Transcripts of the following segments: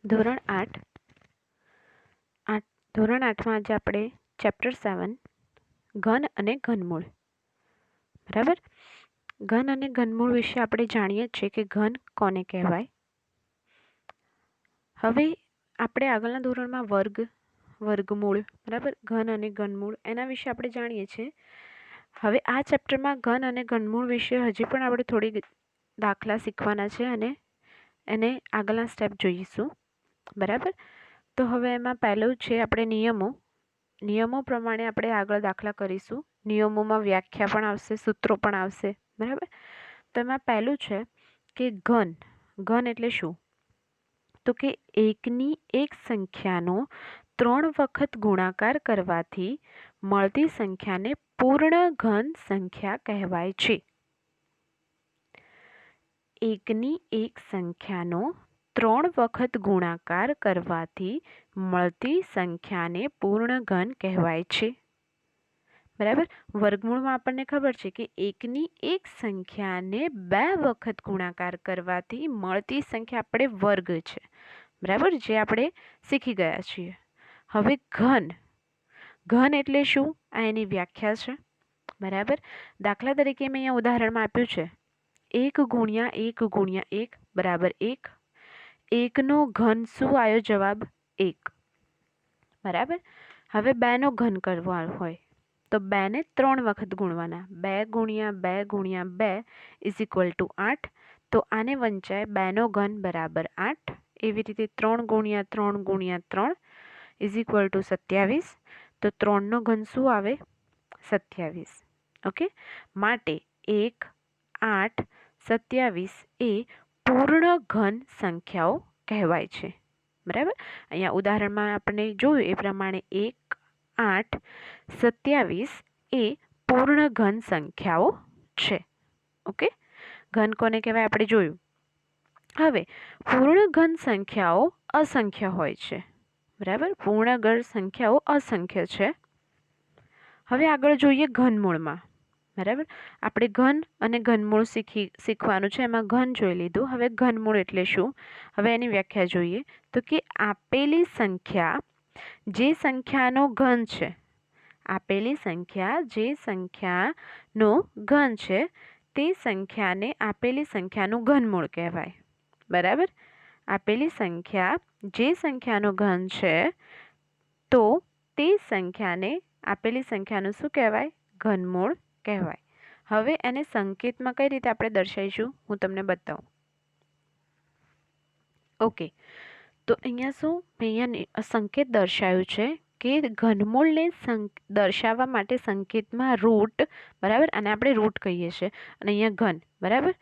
ધોરણ 8 ધોરણ 8માં આજે આપણે ચેપ્ટર 7 ઘન અને ઘનમૂળ બરાબર. ઘન અને ઘનમૂળ વિશે આપણે જાણીએ છીએ કે ઘન કોને કહેવાય. હવે આપણે આગળના ધોરણમાં વર્ગમૂળ બરાબર, ઘન અને ઘનમૂળ એના વિશે આપણે જાણીએ છીએ. હવે આ ચેપ્ટરમાં ઘન અને ઘનમૂળ વિશે હજી પણ આપણે થોડી દાખલા શીખવાના છે અને એને આગળના સ્ટેપ જોઈશું બરાબર. તો હવે એમાં પહેલું છે આપણે નિયમો પ્રમાણે આપણે આગળ દાખલા કરીશું. નિયમોમાં વ્યાખ્યા પણ આવશે, સૂત્રો પણ આવશે બરાબર. તો એમાં પહેલું છે કે ઘન એટલે શું? તો કે એકની એક સંખ્યાનો 3 વખત ગુણાકાર કરવાથી મળતી સંખ્યાને પૂર્ણ ઘન સંખ્યા કહેવાય છે. એકની એક સંખ્યાનો 3 વખત ગુણાકાર કરવાથી મળતી સંખ્યાને પૂર્ણ ઘન કહેવાય છે બરાબર. વર્ગમૂળમાં આપણને ખબર છે કે એકની એક સંખ્યાને 2 વખત ગુણાકાર કરવાથી મળતી સંખ્યા આપણે વર્ગ છે બરાબર, જે આપણે શીખી ગયા છીએ. હવે ઘન એટલે શું? આ એની વ્યાખ્યા છે બરાબર. દાખલા તરીકે મેં અહીંયા ઉદાહરણમાં આપ્યું છે 1 ગુણ્યા 1 ગુણ્યા 1 બરાબર 1. 1નો ઘન શું આવ્યો? જવાબ 1 બરાબર. હવે 2નો ઘન કરવાનો હોય તો 2ને 3 વખત ગુણવાના. 2 ગુણ્યા 2 ગુણ્યા 2 ઇઝ ઇક્વલ ટુ 8. તો આને વંચાય 2નો ઘન બરાબર 8. એવી રીતે 3 ગુણ્યા 3 ગુણ્યા 3 ઇઝ ઇક્વલ ટુ 27. તો 3નો ઘન શું આવે? 27. ઓકે, માટે 1, 8, 27 એ પૂર્ણ ઘન સંખ્યાઓ કહેવાય છે બરાબર. અહીંયા ઉદાહરણમાં આપણે જોયું એ પ્રમાણે 1, 8, 27 એ પૂર્ણ ઘન સંખ્યાઓ છે. ઓકે, ઘન કોને કહેવાય આપણે જોયું. હવે પૂર્ણ ઘન સંખ્યાઓ અસંખ્ય હોય છે બરાબર. પૂર્ણ ઘન સંખ્યાઓ અસંખ્ય છે. હવે આગળ જોઈએ ઘનમૂળમાં બરાબર. આપણે ઘન અને ઘનમૂળ શીખવાનું છે. એમાં ઘન જોઈ લીધું. હવે ઘનમૂળ એટલે શું? હવે એની વ્યાખ્યા જોઈએ તો કે આપેલી સંખ્યા જે સંખ્યાનો ઘન છે, આપેલી સંખ્યા જે સંખ્યાનો ઘન છે તે સંખ્યાને આપેલી સંખ્યાનું ઘનમૂળ કહેવાય બરાબર. આપેલી સંખ્યા જે સંખ્યાનો ઘન છે તો તે સંખ્યાને આપેલી સંખ્યાનું શું કહેવાય? ઘનમૂળ કહેવાય. હવે એને સંકેતમાં કઈ રીતે આપણે દર્શાવીશું હું તમને બતાવું. ઓકે, તો અહીંયા શું મેં અહીંયા સંકેત દર્શાવ્યું છે કે ઘનમૂળને દર્શાવવા માટે સંકેતમાં રૂટ બરાબર, અને આપણે રૂટ કહીએ છીએ, અને અહીંયા ઘન બરાબર.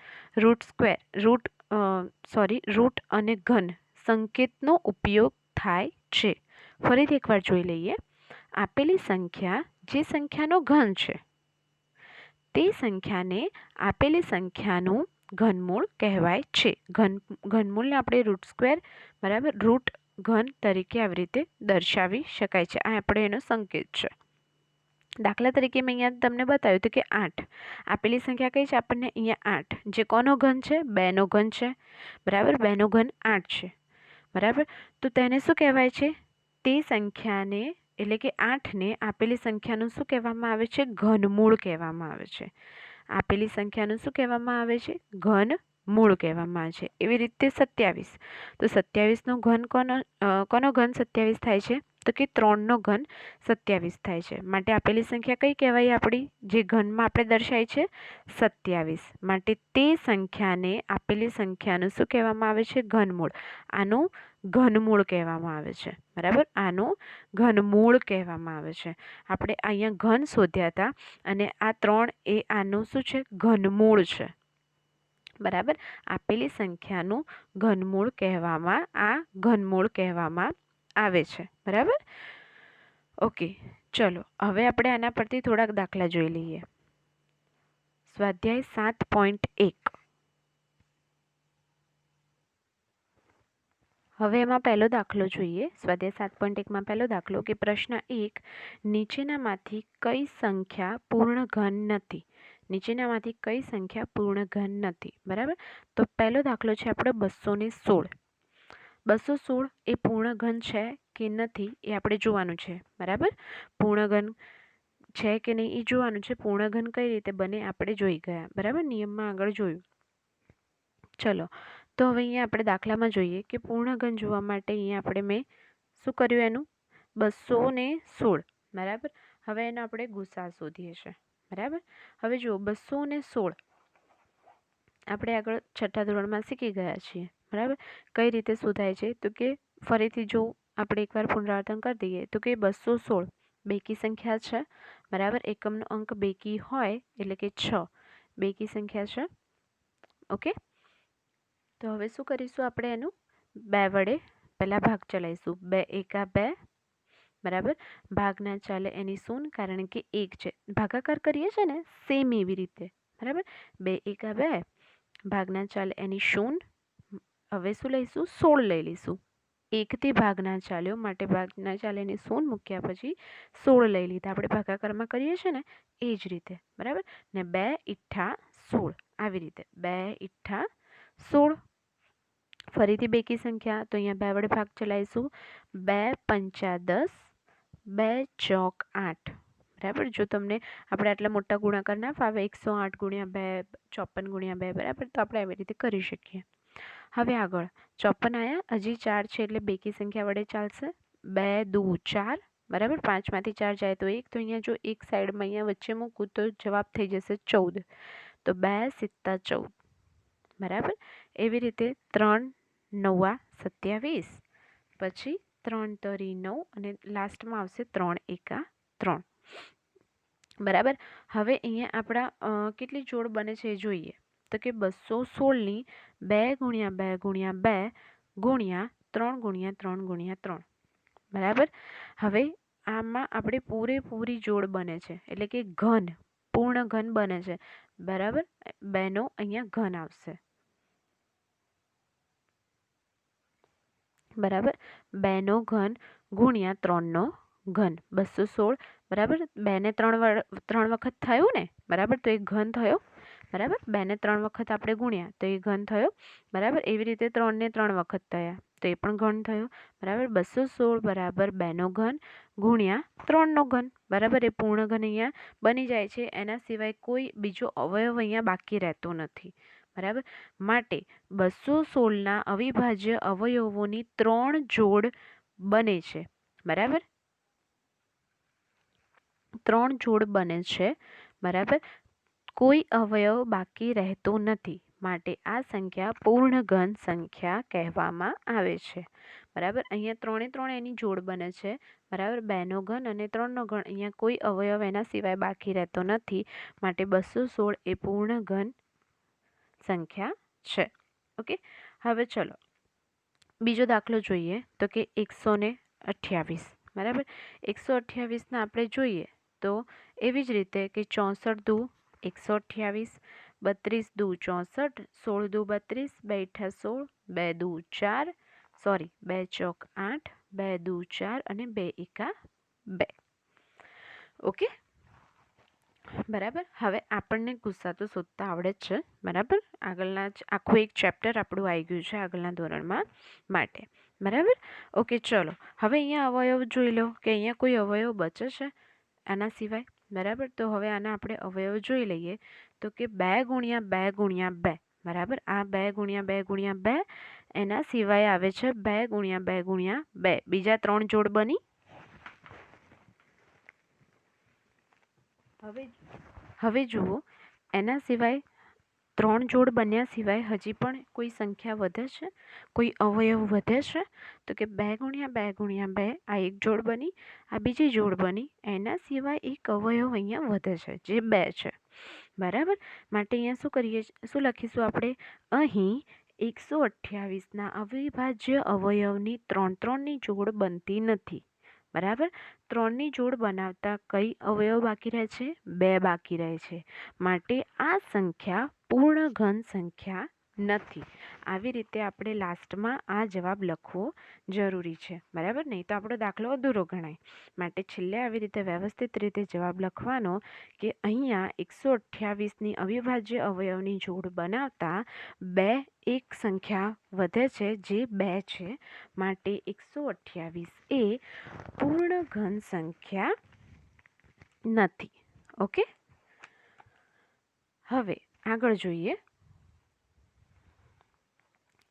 રૂટ અને ઘન સંકેતનો ઉપયોગ થાય છે. ફરીથી એકવાર જોઈ લઈએ. આપેલી સંખ્યા જે સંખ્યાનો ઘન છે તે સંખ્યાને આપેલી સંખ્યાનું ઘનમૂળ કહેવાય છે. ઘનમૂળને આપણે રૂટ સ્ક્વેર બરાબર, રૂટ ઘન તરીકે આવી રીતે દર્શાવી શકાય છે. આ આપણે એનો સંકેત છે. દાખલા તરીકે મેં અહીંયા તમને બતાવ્યું હતું કે 8 આપેલી સંખ્યા કઈ છે આપણને? અહીંયા 8 જે કોનો ઘન છે? 2નો ઘન છે બરાબર. 2નો ઘન 8 છે બરાબર. તો તેને શું કહેવાય છે? તે સંખ્યાને એટલે કે 8ને આપેલી સંખ્યાનું શું કહેવામાં આવે છે? ઘનમૂળ કહેવામાં આવે છે. આપેલી સંખ્યાનું શું કહેવામાં આવે છે? ઘનમૂળ કહેવામાં આવે છે. એવી રીતે 27. તો 27નો ઘન કોનો ઘન 27 થાય છે? તો કે 3નો ઘન 27 થાય છે. માટે આપેલી સંખ્યા કઈ કહેવાય આપણી? જે ઘનમાં આપણે દર્શાય છે 27. માટે તે સંખ્યાને આપેલી સંખ્યાનું શું કહેવામાં આવે છે? ઘનમૂળ. આનું ઘનમૂળ કહેવામાં આવે છે બરાબર. આનું ઘનમૂળ કહેવામાં આવે છે. આપણે અહીંયા ઘન શોધ્યા હતા અને આ 3 એ આનું શું છે? ઘનમૂળ છે બરાબર. આપેલી સંખ્યાનું ઘનમૂળ કહેવામાં આવે છે બરાબર. ઓકે, ચલો હવે આપણે આના પરથી થોડાક દાખલા જોઈ લઈએ. સ્વાધ્યાય 7.1. હવે એમાં પહેલો દાખલો જોઈએ. સ્વાધ્યાય 7.1માં પહેલો દાખલો કે પ્રશ્ન 1, નીચેનામાંથી કઈ સંખ્યા પૂર્ણ ઘન નથી? નીચેનામાંથી કઈ સંખ્યા પૂર્ણ ઘન નથી બરાબર. તો પહેલો દાખલો છે આપણો 216. 216 એ પૂર્ણ ઘન છે કે નથી એ આપણે જોવાનું છે, બરાબર. પૂર્ણ ઘન છે કે નહીં એ જોવાનું છે. પૂર્ણ ઘન કઈ રીતે બને આપણે જોઈ ગયા, બરાબર. નિયમમાં આગળ જોયું. ચલો, તો હવે અહીંયા આપણે દાખલામાં જોઈએ કે પૂર્ણ ઘન જોવા માટે અહીંયા આપણે મેં શું કર્યું, એનું 216, બરાબર. હવે એનો આપણે ગુસા શોધીએ છીએ, બરાબર. હવે જુઓ 216 આપણે આગળ છઠ્ઠા ધોરણમાં શીખી ગયા છીએ, બરાબર. કઈ રીતે શોધાય છે તો કે ફરીથી જો આપણે એકવાર પુનરાવર્તન કરી દઈએ તો કે 216 બેકી સંખ્યા છે, બરાબર. એકમનો અંક બેકી હોય એટલે કે 6 બેકી સંખ્યા છે. ઓકે, તો હવે શું કરીશું, આપણે એનું 2 વડે પહેલાં ભાગ ચલાવીશું. 2 એકા 2, બરાબર. ભાગ ના ચાલે એની શૂન, કારણ કે 1 છે. ભાગાકાર કરીએ છીએ ને સેમ એવી રીતે, બરાબર. 2 એકા 2, ભાગ ના ચાલે એની શૂન. હવે શું લઈશું, 16 લઈ લઈશું. 1થી ભાગ ના ચાલ્યો માટે ભાગ ના ચાલે એની શૂન મૂક્યા પછી 16 લઈ લીધા. આપણે ભાગાકારમાં કરીએ છીએ ને એ જ રીતે, બરાબર. ને 2 ઈઠ્ઠા 16 આવી રીતે 2 ઈઠ્ઠા 16. ફરીથી બેકી સંખ્યા, તો અહીંયા 2 વડે ભાગ ચલાવીશું. 2 પંચા 10, 2 ચોક 8, બરાબર. જો તમને આપણે આટલા મોટા ગુણાકાર ના ફાવે 108 ગુણ્યા 2, 54 ગુણ્યા 2, બરાબર, તો આપણે આવી રીતે કરી શકીએ. હવે આગળ 54 આવ્યા, હજી 4 છે એટલે બેકી સંખ્યા વડે ચાલશે. 2 દુ 4, બરાબર. 5માંથી 4 જાય તો 1, તો અહીંયા જો એક સાઈડમાં અહીંયા વચ્ચે મૂકું તો જવાબ થઈ જશે 14. તો 2 સિત્તા 14, બરાબર. એવી રીતે 3 નવા 27, પછી 3 તરી 9 અને લાસ્ટમાં આવશે 3 એકા 3, બરાબર. હવે અહીંયા આપણા કેટલી જોડ બને છે એ જોઈએ. તો કે 216ની 2 ગુણ્યા 2 ગુણ્યા 2 ગુણ્યા 3 ગુણ્યા 3 ગુણ્યા 3, બરાબર. હવે આમાં આપણે પૂરેપૂરી જોડ બને છે એટલે કે ઘન, પૂર્ણ ઘન બને છે, બરાબર. 2નો અહીંયા ઘન આવશે, બરાબર. 2નો ઘન ગુણ્યા 3નો ઘન 216, બરાબર. 2 ને 3 વખત થયું ને, બરાબર, તો એ ઘન થયો, બરાબર. 2 ને 3 વખત આપણે ગુણ્યા તો એ ઘન થયો, બરાબર. એવી રીતે 3 ને 3 વખત થયા તો એ પણ ઘન થયો, બરાબર. 216 બરાબર 2નો ઘન ગુણ્યા 3નો ઘન, બરાબર. એ પૂર્ણ ઘન અહીંયા બની જાય છે. એના સિવાય કોઈ બીજો અવયવ અહીંયા બાકી રહેતો નથી, બરાબર. માટે 216ના અવિભાજ્ય અવયવોની 3 જોડ બને છે, બરાબર. 3 જોડ બને છે, બરાબર. કોઈ અવયવ બાકી રહેતો નથી, માટે આ સંખ્યા પૂર્ણ ઘન સંખ્યા કહેવામાં આવે છે, બરાબર. અહીંયા 3 એની જોડ બને છે, બરાબર. 2નો ઘન અને 3નો ઘન, અહીંયા કોઈ અવયવ એના સિવાય બાકી રહેતો નથી, માટે 216 એ પૂર્ણ ઘન સંખ્યા છે. ઓકે, હવે ચલો બીજો દાખલો જોઈએ. તો કે 128, બરાબર. 128ના આપણે જોઈએ તો એવી જ રીતે કે 64 દુ 128, 32 દુ 64, 16 દુ 32, 2 ઈઠ્ઠા 16, 2 દુ 4, સોરી 2 ચોક 8, 2 દુ 4 અને 2 એકા 2. ઓકે, બરાબર. હવે આપણને ગુસ્સા તો શોધતા આવડે જ છે, બરાબર. આગળના જ આખું એક ચેપ્ટર આપણું આવી ગયું છે આગળના ધોરણમાં માટે, બરાબર. ઓકે, ચલો હવે અહીંયા અવયવ જોઈ લો કે અહીંયા કોઈ અવયવ બચે છે આના સિવાય, બરાબર. તો હવે આના આપણે અવયવ જોઈ લઈએ. તો કે 2 ગુણ્યા 2 ગુણ્યા 2, બરાબર. આ 2 ગુણ્યા 2 ગુણ્યા 2, એના સિવાય આવે છે 2 ગુણ્યા 2 ગુણ્યા 2, બીજા 3 જોડ બની. હવે જુઓ, એના સિવાય 3 જોડ બન્યા સિવાય હજી પણ કોઈ સંખ્યા વધે છે, કોઈ અવયવ વધે છે. તો કે 2 ગુણ્યા 2 ગુણ્યા 2, આ એક જોડ બની, આ બીજી જોડ બની, એના સિવાય એક અવયવ અહીંયા વધે છે જે 2 છે, બરાબર. માટે અહીંયા શું લખીશું આપણે, અહીં 128ના અવિભાજ્ય અવયવની 3ની જોડ બનતી નથી, બરાબર. 3ની જોડ બનાવતા કઈ અવયવ બાકી રહે છે, 2 બાકી રહે છે. માટે આ સંખ્યા પૂર્ણ ઘન સંખ્યા નથી. આવી રીતે આપણે લાસ્ટમાં આ જવાબ લખવો જરૂરી છે, બરાબર? નહીં તો આપણો દાખલો અધૂરો ગણાય. માટે છેલ્લે આવી રીતે વ્યવસ્થિત રીતે જવાબ લખવાનો કે અહીંયા 128ની અવિભાજ્ય અવયવની જોડ બનાવતા બે એક સંખ્યા વધે છે જે 2 છે. માટે 128 એ પૂર્ણ ઘન સંખ્યા નથી. ઓકે, હવે આગળ જોઈએ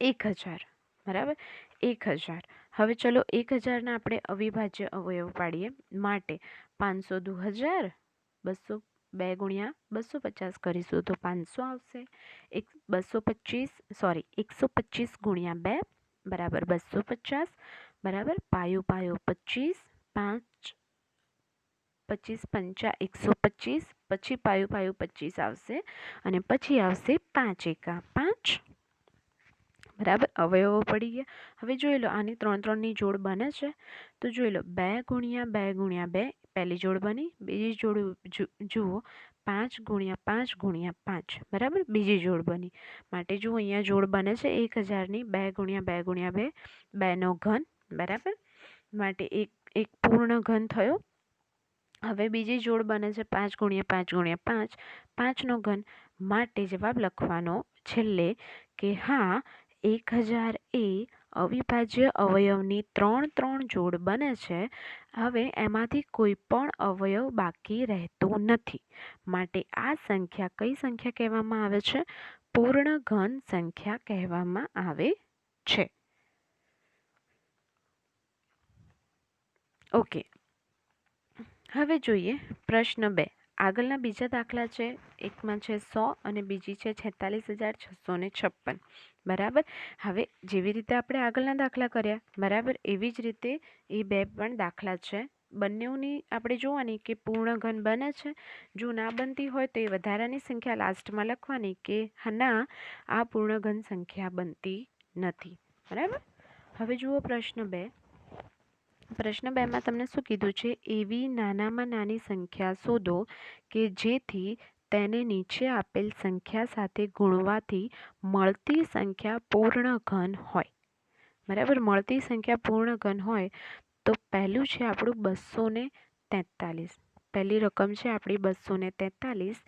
1000, બરાબર? 1000. હવે ચલો 1000ના આપણે અવિભાજ્ય અવયવ પાડીએ. માટે 500 દુ 1000, 200 2 ગુણ્યા 250 કરીશું તો 500 આવશે. 125 ગુણ્યા 2 બરાબર 250, બરાબર? પાયો પાયો 25, 5 25 પંચા 125, પછી પાયો પાયો 25 આવશે અને પછી આવશે 5 એકા 5, બરાબર? અવયવો પડી ગયા. હવે જોઈ લો આની 3 3ની જોડ બને છે તો જોઈ લો 2 ગુણ્યા 2 ગુણ્યા 2 પહેલી જોડ બની. બીજી જોડ જુઓ 5 ગુણ્યા 5 ગુણ્યા 5, બરાબર? બીજી જોડ બની. માટે જુઓ અહીંયા જોડ બને છે 1000ની 2 ગુણ્યા 2 ગુણ્યા 2, 2નો ઘન, બરાબર? માટે એક પૂર્ણ ઘન થયો. હવે બીજી જોડ બને છે 5 ગુણ્યા 5 ગુણ્યા 5, 5નો ઘન. માટે જવાબ લખવાનો છેલ્લે કે હા 1000 એ અવિભાજ્ય અવયવની 3 3 જોડ બને છે. હવે એમાંથી કોઈ પણ અવયવ બાકી રહેતો નથી. માટે આ સંખ્યા કઈ સંખ્યા કહેવામાં આવે છે? પૂર્ણ ઘન સંખ્યા કહેવામાં આવે છે. ઓકે, હવે જોઈએ પ્રશ્ન 2. આગળના બીજા દાખલા છે. એકમાં છે 100 અને બીજી છે 46,656, બરાબર? હવે જેવી રીતે આપણે આગળના દાખલા કર્યા, બરાબર, એવી જ રીતે એ બે પણ દાખલા છે. બંનેની આપણે જોવાની કે પૂર્ણ ઘન બને છે. જો ના બનતી હોય તો એ વધારાની સંખ્યા લાસ્ટમાં લખવાની કે ના, આ પૂર્ણ ઘન સંખ્યા બનતી નથી, બરાબર? હવે જુઓ પ્રશ્ન 2. પ્રશ્ન 2માં તમને શું કીધું છે? એવી નાનામાં નાની સંખ્યા શોધો કે જેથી તેને નીચે આપેલ સંખ્યા સાથે ગુણવાથી મળતી સંખ્યા પૂર્ણ ઘન હોય, બરાબર? મળતી સંખ્યા પૂર્ણ ઘન હોય તો પહેલું છે આપણું 243. પહેલી રકમ છે આપણી 243.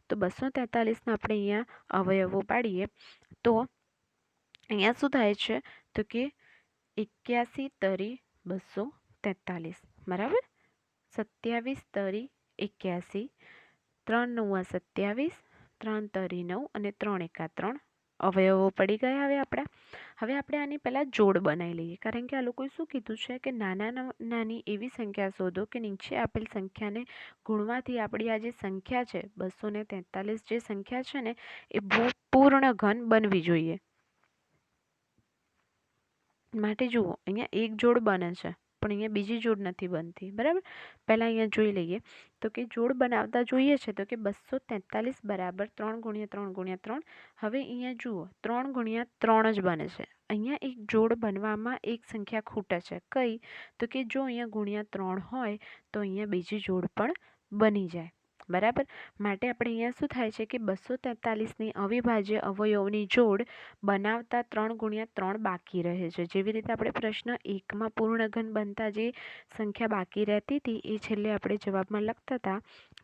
તો 243ના આપણે અહીંયા અવયવો પાડીએ તો અહીંયા શું થાય છે તો કે 81 તરી 243, બરાબર? 27 તરી 81, 3 9 27, 3 તરી 9 અને 3 એકા 3 અવયવો પડી ગયા. હવે આપણે આની પહેલાં જોડ બનાવી લઈએ, કારણ કે આ લોકોએ શું કીધું છે કે નાની એવી સંખ્યા શોધો કે નીચે આપેલ સંખ્યાને ગુણવાથી આપણી આ જે સંખ્યા છે 243 જે સંખ્યા છે ને એ પૂર્ણ ઘન બનવી જોઈએ. માટે જુઓ અહીંયા એક જોડ બને છે પણ અહીંયા બીજી જોડ નથી બનતી, બરાબર? પહેલાં અહીંયા જોઈ લઈએ તો કે જોડ બનાવતા જોઈએ છે તો કે 243 બરાબર 3 ગુણ્યા 3 ગુણ્યા 3. હવે અહીંયા જુઓ 3 ગુણ્યા 3 જ બને છે. અહીંયા એક જોડ બનવામાં એક સંખ્યા ખૂટે છે. કઈ? તો કે જો અહીંયા ગુણ્યા 3 હોય તો અહીંયા બીજી જોડ પણ બની જાય, બરાબર? માટે આપણે અહીંયા શું થાય છે કે 243ની અવિભાજ્ય અવયવની જોડ બનાવતા 3 ગુણ્યા 3 બાકી રહે છે. જેવી રીતે આપણે પ્રશ્ન 1માં પૂર્ણ ઘન બનતા જે સંખ્યા બાકી રહેતી હતી એ છેલ્લે આપણે જવાબમાં લખતા હતા,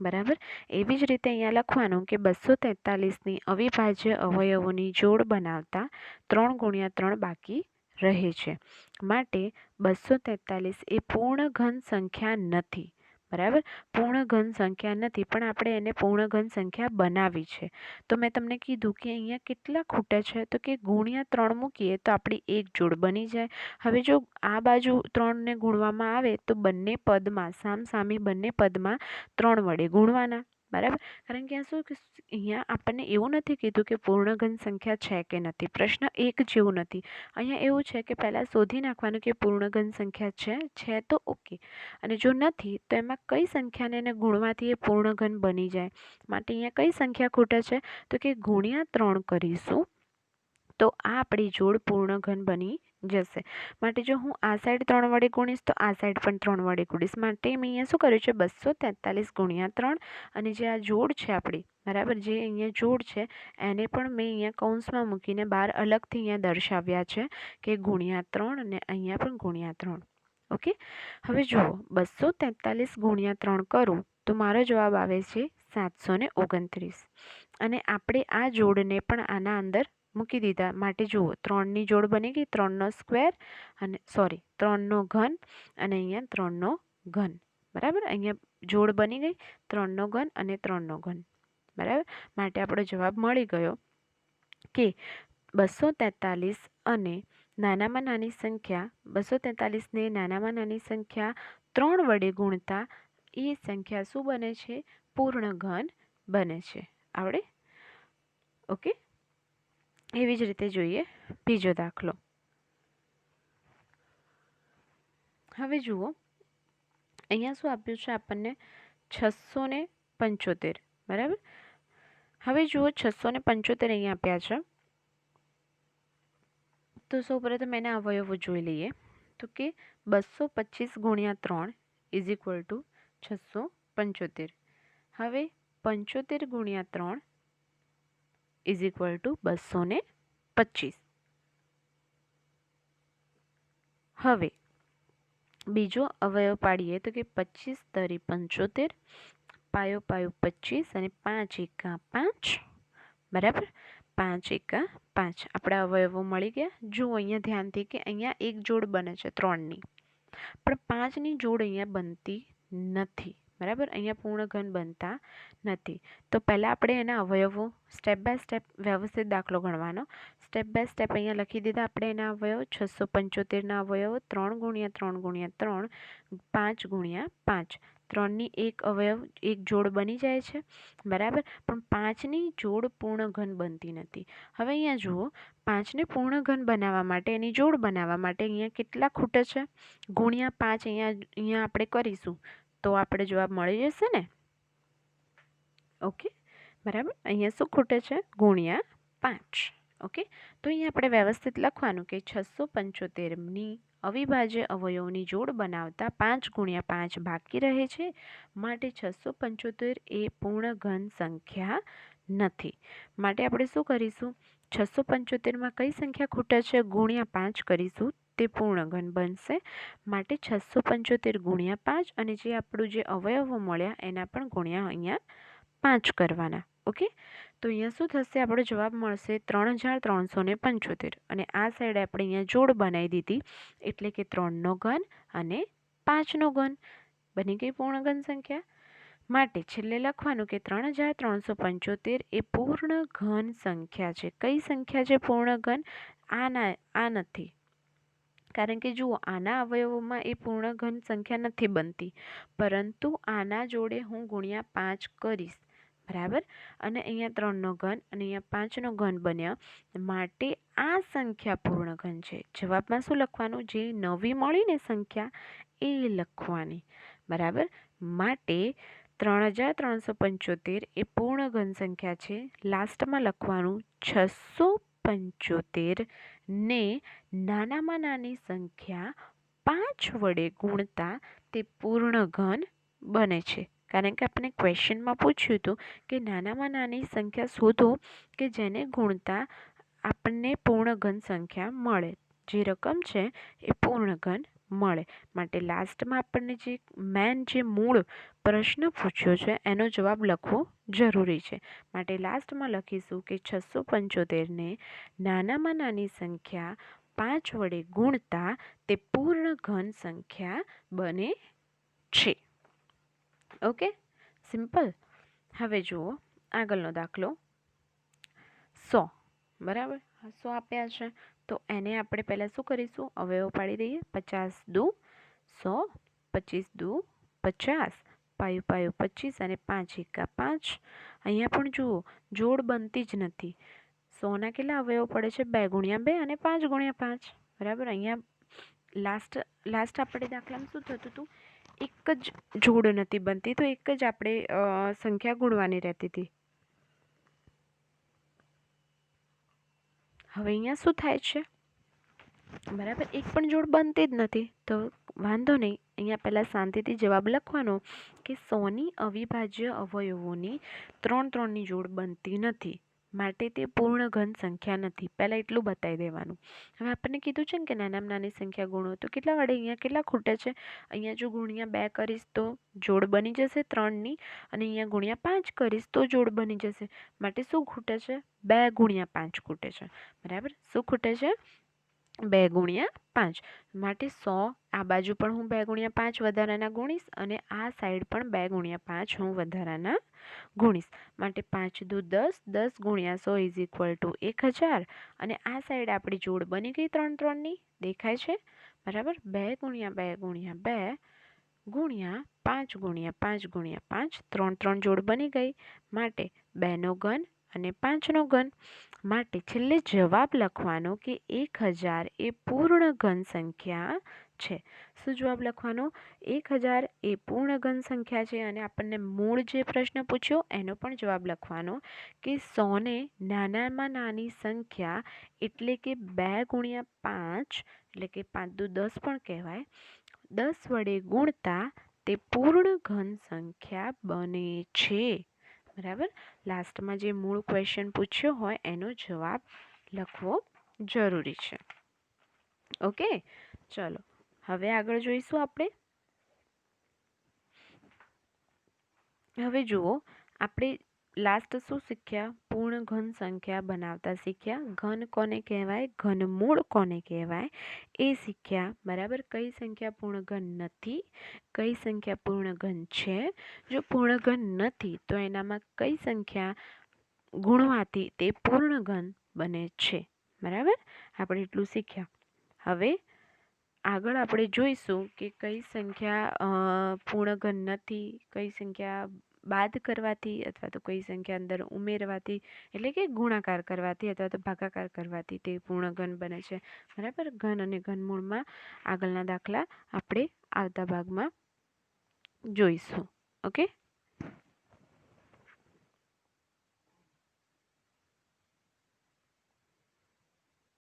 બરાબર? એવી જ રીતે અહીંયા લખવાનું કે 243ની અવિભાજ્ય અવયવોની જોડ બનાવતા 3 ગુણ્યા 3 બાકી રહે છે. માટે 243 એ પૂર્ણ ઘન સંખ્યા નથી, બરાબર? પૂર્ણ ઘન સંખ્યા નથી પણ આપણે એને પૂર્ણ ઘન સંખ્યા બનાવી છે. તો મેં તમને કીધું કે અહીંયા કેટલા ખૂટે છે તો કે ગુણ્યા 3 મૂકીએ તો આપણી એક જોડ બની જાય. હવે જો આ બાજુ 3ને ગુણવામાં આવે તો બંને પદમાં સામસામે બંને પદમાં 3 વડે ગુણવાના, બરાબર? કારણ કે અહીંયા આપણને એવું નથી કીધું કે પૂર્ણ ઘન સંખ્યા છે કે નથી. પ્રશ્ન 1 જેવું નથી. અહીંયા એવું છે કે પહેલાં શોધી નાખવાનું કે પૂર્ણ ઘન સંખ્યા છે તો ઓકે, અને જો નથી તો એમાં કઈ સંખ્યાને એને ગુણવાથી એ પૂર્ણ ઘન બની જાય. માટે અહીંયા કઈ સંખ્યા ખૂટે છે તો કે ગુણ્યા 3 કરીશું તો આ આપણી જોડ પૂર્ણ ઘન બની જશે. માટે જો હું આ સાઈડ 3 વડે ગુણીશ તો આ સાઈડ પણ 3 વડે ગુણીશ. માટે મેં અહીંયા શું કર્યું છે 243 ગુણ્યા 3 અને જે આ જોડ છે આપણી બરાબર, જે અહીંયા જોડ છે એને પણ મેં અહીંયા કૌંસમાં મૂકીને બહાર અલગથી અહીંયા દર્શાવ્યા છે કે ગુણ્યા 3 અને અહીંયા પણ ગુણ્યા 3. ઓકે, હવે જુઓ 243 ગુણ્યા 3 કરું તો મારો જવાબ આવે છે 729 અને આપણે આ જોડને પણ આના અંદર મૂકી દીધા. માટે જુઓ 3ની જોડ બની ગઈ, 3નો સ્ક્વેર અને 3નો ઘન અને અહીંયા 3નો ઘન બરાબર. અહીંયા જોડ બની ગઈ 3નો ઘન અને 3નો ઘન બરાબર. માટે આપણો જવાબ મળી ગયો કે 243 અને નાનામાં નાની સંખ્યા 243ને નાનામાં નાની સંખ્યા 3 વડે ગુણતા એ સંખ્યા શું બને છે? પૂર્ણ ઘન બને છે. આવડે? ઓકે, એવી જ રીતે જોઈએ બીજો દાખલો. હવે જુઓ અહીંયા શું આપ્યું છે આપણને 675 બરાબર. હવે જુઓ 675 અહીંયા આપ્યા છે તો સૌપ્રથમ એના અવયવો જોઈ લઈએ. તો કે 225 ગુણ્યા 3 ઇઝ ઇક્વલ ટુ 675. હવે 75 ગુણ્યા 3 ઇઝ ઇક્વલ ટુ 225. હવે બીજો અવયવ પાડીએ તો કે 25 તરી 75, પાયો પાયો 25 અને 5 એકા 5 બરાબર. 5 એકા 5 આપણા અવયવો મળી ગયા. જુઓ અહીંયા ધ્યાનથી કે અહીંયા એક જોડ બને છે 3ની, પણ 5ની જોડ અહીંયા બનતી નથી બરાબર. અહીંયા પૂર્ણ ઘન બનતા નથી. તો પહેલાં આપણે એના અવયવો સ્ટેપ બાય સ્ટેપ વ્યવસ્થિત દાખલો ગણવાનો. સ્ટેપ બાય સ્ટેપ અહીંયા લખી દીધા આપણે એના અવયવો. 675ના અવયવો 3 ગુણ્યા 3 ગુણ્યા 3, 5 ગુણ્યા 5. 3ની એક અવયવ એક જોડ બની જાય છે બરાબર, પણ 5ની જોડ પૂર્ણ ઘન બનતી નથી. હવે અહીંયા જુઓ 5ને પૂર્ણ ઘન બનાવવા માટે, એની જોડ બનાવવા માટે અહીંયા કેટલા ખૂટે છે? ગુણ્યા 5 અહીંયા આપણે કરીશું તો આપણે જવાબ મળી જશે ને. ઓકે બરાબર. અહીંયા શું ખૂટે છે? ગુણ્યા 5. ઓકે, તો અહીંયા આપણે વ્યવસ્થિત લખવાનું કે 675ની અવિભાજ્ય અવયવોની જોડ બનાવતા 5 ગુણ્યા 5 બાકી રહે છે. માટે 675 એ પૂર્ણ ઘન સંખ્યા નથી. માટે આપણે શું કરીશું? 675માં કઈ સંખ્યા ખૂટે છે? ગુણ્યા 5 કરીશું, તે પૂર્ણ ઘન બનશે. માટે 675 ગુણ્યા 5 અને જે આપણું જે અવયવો મળ્યા એના પણ ગુણ્યા અહીંયા 5 કરવાના. ઓકે, તો અહીંયા શું થશે? આપણો જવાબ મળશે 3375 અને આ સાઈડ આપણે અહીંયા જોડ બનાવી દીધી એટલે કે 3નો ઘન અને 5નો ઘન બની ગઈ પૂર્ણ ઘન સંખ્યા. માટે છેલ્લે લખવાનું કે 3375 એ પૂર્ણ ઘન સંખ્યા છે. કઈ સંખ્યા છે પૂર્ણ ઘન? આ નથી, કારણ કે જુઓ આના અવયવોમાં એ પૂર્ણ ઘન સંખ્યા નથી બનતી, પરંતુ આના જોડે હું ગુણ્યા 5 કરીશ બરાબર. અને અહીંયા 3નો ઘન અને અહીંયા 5નો ઘન બન્યા, માટે આ સંખ્યા પૂર્ણ ઘન છે. જવાબમાં શું લખવાનું? જે નવી મળીને સંખ્યા એ લખવાની બરાબર. માટે 3375 એ પૂર્ણ ઘન સંખ્યા છે. લાસ્ટમાં લખવાનું 675 ને નાનામાં નાની સંખ્યા 5 વડે ગુણતા તે પૂર્ણ ઘન બને છે. કારણ કે આપણે ક્વેશ્ચનમાં પૂછ્યું હતું કે નાનામાં નાની સંખ્યા શોધો કે જેને ગુણતા આપણને પૂર્ણ ઘન સંખ્યા મળે. જે રકમ છે એ પૂર્ણ ઘન મળે. માટે લાસ્ટમાં આપણને જે મેન જે મૂળ પ્રશ્ન પૂછ્યો છે એનો જવાબ લખવો જરૂરી છે. માટે લાસ્ટમાં લખીશું કે 675ને નાનામાં નાની સંખ્યા 5 વડે ગુણતા તે પૂર્ણ ઘન સંખ્યા બને છે. Okay, simple. હવે જુઓ આગળનો દાખલો 100 બરાબર. 100 આપ્યા છે તો એને આપણે પહેલાં શું કરીશું? અવયવ પાડી દઈએ. 50 દુ 100, 25 દુ 50, પાયું પાયું 25 અને 5 એકા 5. અહીંયા પણ જુઓ જોડ બનતી જ નથી. 100ના કેટલા અવયવ પડે છે? 2 ગુણ્યા 2 અને 5 ગુણ્યા 5 બરાબર. અહીંયા લાસ્ટ આપણે દાખલામાં શું થતું હતું? એક જ જોડ નથી બનતી, તો એક જ આપણે સંખ્યા ગુણવાની રહેતી હતી. હવે અહીંયા શું થાય છે, બરાબર, એક પણ જોડ બનતી જ નથી. તો વાંધો નહીં, અહીંયા પહેલાં શાંતિથી જવાબ લખવાનો કે 100ની અવિભાજ્ય અવયવોની 3-3ની જોડ બનતી નથી, માટે તે પૂર્ણ ઘન સંખ્યા નથી. પહેલાં એટલું બતાવી દેવાનું. હવે આપણને કીધું છે ને કે નાનામાં નાની સંખ્યા ગુણો, તો કેટલા વડે અહીંયા કેટલા ખૂટે છે? અહીંયા જો ગુણ્યા 2 કરીશ તો જોડ બની જશે 3ની, અને અહીંયા ગુણ્યા 5 કરીશ તો જોડ બની જશે. માટે શું ખૂટે છે? 2 ગુણ્યા 5 ખૂટે છે. બરાબર, શું ખૂટે છે? 2 ગુણ્યા 5. માટે 100 આ બાજુ પણ હું 2 ગુણ્યા 5 વધારાના ગુણીશ, અને આ સાઈડ પણ 2 ગુણ્યા 5 હું વધારાના ગુણીશ. માટે 5 દુ 10, 10 ગુણ્યા 100 ઇઝ ઇક્વલ ટુ 1000. અને આ સાઈડ આપણી જોડ બની ગઈ 3-3ની, દેખાય છે? બરાબર, 2 ગુણ્યા 2 ગુણ્યા 2 ગુણ્યા 5 ગુણ્યા 5 ગુણ્યા 5, 3-3 જોડ બની ગઈ. માટે 2નો ઘન અને 5નો ઘન. માટે છેલ્લે જવાબ લખવાનો કે 1000 એ પૂર્ણ ઘન સંખ્યા છે. શું જવાબ લખવાનો? 1000 એ પૂર્ણ ઘન સંખ્યા છે. અને આપણને મૂળ જે પ્રશ્ન પૂછ્યો એનો પણ જવાબ લખવાનો કે 100ને નાનામાં નાની સંખ્યા એટલે કે 2 ગુણ્યા 5, એટલે કે 5 દુ 10 પણ કહેવાય, 10 વડે ગુણતા તે પૂર્ણ ઘન સંખ્યા બને છે. બરાબર, લાસ્ટમાં જે મૂળ ક્વેશ્ચન પૂછ્યો હોય એનો જવાબ લખવો જરૂરી છે. ઓકે, ચલો હવે આગળ જોઈશું આપણે. હવે જુઓ, આપણે લાસ્ટ શું શીખ્યા? પૂર્ણ ઘન સંખ્યા બનાવતા શીખ્યા. ઘન કોને કહેવાય, ઘનમૂળ કોને કહેવાય એ શીખ્યા. બરાબર, કઈ સંખ્યા પૂર્ણ ઘન નથી, કઈ સંખ્યા પૂર્ણ ઘન છે. જો પૂર્ણ ઘન નથી તો એનામાં કઈ સંખ્યા ગુણવાથી તે પૂર્ણ ઘન બને છે. બરાબર, આપણે એટલું શીખ્યા. હવે આગળ આપણે જોઈશું કે કઈ સંખ્યા પૂર્ણ ઘન નથી, કઈ સંખ્યા બાદ કરવાથી અથવા તો કઈ સંખ્યા અંદર ઉમેરવાથી, એટલે કે ગુણાકાર કરવાથી અથવા તો ભાગાકાર કરવાથી તે પૂર્ણ ઘન બને છે. બરાબર, ઘન અને ઘનમૂળમાં આગળના દાખલા આપણે આવતા ભાગમાં જોઈશું. ઓકે.